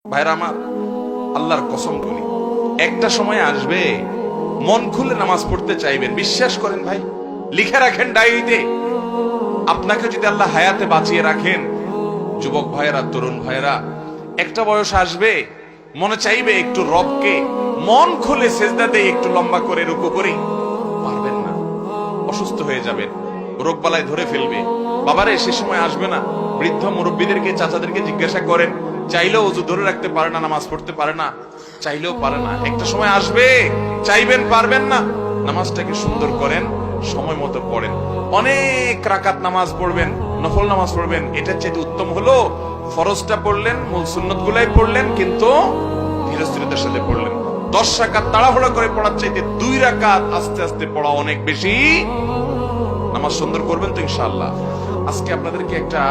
ভাইরা আমার, আল্লাহর কসম করি, একটা সময় আসবে মন খুলে নামাজ পড়তে চাইবেন। বিশ্বাস করেন ভাই, লিখে রাখেন ডায়েরিতে। আপনাকে যদি আল্লাহ হায়াতে বাঁচিয়ে রাখেন, যুবক ভাইয়েরা, তরুণ ভাইয়েরা, একটা বয়স আসবে মনে চাইবে একটু রবকে মন খুলে সেজদা দিয়ে একটু লম্বা করে রুকু করি, পারবেন না, অসুস্থ হয়ে যাবেন, রোগবালায় ধরে ফেলবে। বাবারে, সে সময় আসবে না? বৃদ্ধ মুরব্বীদেরকে, চাচাদেরকে জিজ্ঞাসা করেন, চাইলেও ওযু ধরে রাখতে পারে না, নামাজ পড়তে পারে না, চাইলেও পারে না। একটা সময় আসবে চাইবেন, পারবেন না। নামাজটাকে সুন্দর করেন, সময় মতো পড়েন, অনেক রাকাত নামাজ পড়বেন, নফল নামাজ পড়বেন। এটার চাইতে উত্তম হলো ফরজটা পড়লেন, মূল সুন্নত গুলাই পড়লেন, কিন্তু ধীরস্থিরতার সাথে পড়লেন। 10 রাকাত তাড়াহুড়া করে পড়ার চাইতে 2 রাকাত আস্তে আস্তে পড়া অনেক বেশি। নামাজ সুন্দর করবেন তো ইনশাআল্লাহ। আজকে আপনাদেরকে একটা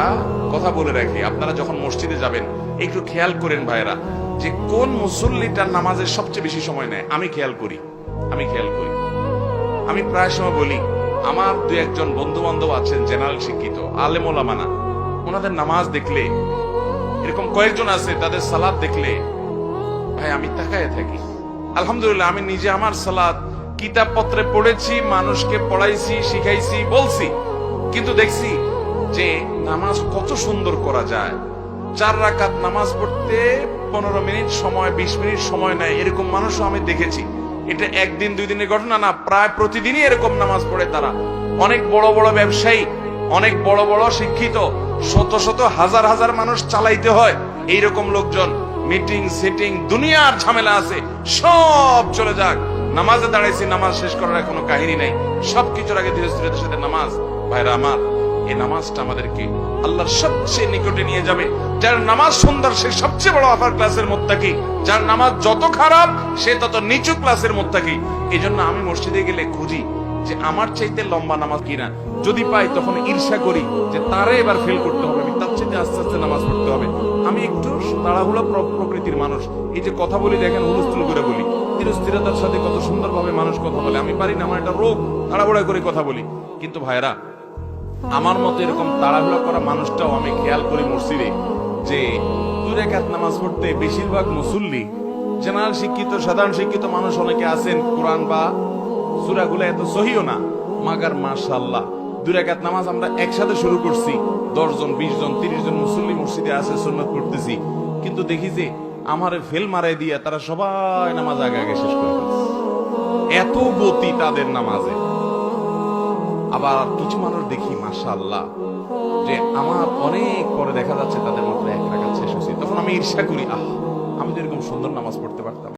কথা বলে রাখি, আপনারা যখন মসজিদে যাবেন একটু খেয়াল করেন ভাইরা, যে কোন মুসল্লিটার নামাজের সবচেয়ে বেশি সময় নেয়। আমি খেয়াল করি, আমি প্রায় সময় বলি, আমার 2-1 বন্ধু বান্ধব আছেন জেনারেল শিক্ষিত, আলেম ওলামা না, ওনাদের নামাজ দেখলে, এরকম কয়েকজন আছে, তাদের সালাত দেখলে ভাই আমি তাকায় থাকি। আলহামদুলিল্লাহ, আমি নিজে আমার সালাত কিতাব পত্রে পড়েছি, মানুষকে পড়াইছি, শিখাইছি, বলছি, কিন্তু দেখছি যে নামাজ কত সুন্দর করা যায়। 4 রাকাত নামাজ পড়তে 15 মিনিট সময়, 20 মিনিট সময় নেয়, এরকম মানুষও আমি দেখেছি। এটা 1 দিন 2 দিনের ঘটনা না, প্রায় প্রতিদিনই এরকম নামাজ পড়ে তারা। অনেক বড় বড় ব্যবসায়ী, অনেক বড় বড় শিক্ষিত, শত শত হাজার হাজার মানুষ চালাইতে হয়, এইরকম লোকজন মিটিং সেটিং দুনিয়ার ঝামেলা আছে, সব চলে যাক, নামাজে দাঁড়াইছি, নামাজ শেষ করার কোনো কাহিনী নাই, সবকিছুর আগে ধীরস্থিরতার সাথে নামাজ। ভাইরা আমার, এই নামাজটা আমাদেরকে আল্লাহর সবচেয়ে নিকটে নিয়ে যাবে। যার নামাজ সুন্দর সে সবচেয়ে বড় আপার ক্লাসের মুত্তাকি, যার নামাজ যত খারাপ সে তত নিচু ক্লাসের মুত্তাকি। এই জন্য আমি মসজিদে গেলে খুঁজি যে আমার চাইতে লম্বা নামাজ কিনা, যদি পাই তখন ঈর্ষা করি যে তারে এবার ফেল করতে হবে, আমি তার চাইতে আস্তে আস্তে নামাজ পড়তে হবে। আমি একটু তাড়াহুড়া প্রকৃতির মানুষ, এই যে কথা বলি দেখেন হুলস্থুল করে বলি, ধীরস্থিরতার সাথে কত সুন্দরভাবে মানুষ কথা বলে, আমি পারি না, আমার একটা রোগ, তাড়াহুড়া করে কথা বলি। কিন্তু ভাইরা, আমার মতো এরকম তাড়াহুড়া করা মানুষটাও আমি খেয়াল করি মসজিদে, যে 2 রাকাত নামাজ পড়তে বেশিরভাগ মুসল্লি, জেনারেল শিক্ষিত, সাধারণ শিক্ষিত মানুষ অনেকে আছেন, কোরআন বা সূরাগুলো এত সহিও না, মাগার মাশাআল্লাহ 2 রাকাত নামাজ আমরা একসাথে শুরু করছি, 10 জন 20 জন 30 জন মুসল্লি মসজিদে আছে, সুন্নাত পড়তেছি, কিন্তু দেখি যে আমারে ফেল মারাই দিয়ে তারা সবাই নামাজ আগে আগে শেষ করে ফেলছে। এত গতি তাদের নামাজে। আবার কিছু মানুষ দেখি মাশাআল্লাহ, যে আমার অনেক পরে দেখা যাচ্ছে তাদের মাত্র 1 রাকাত শেষ হয়েছে, তখন আমি ঈর্ষা করি, আমি তো এরকম সুন্দর নামাজ পড়তে পারতাম।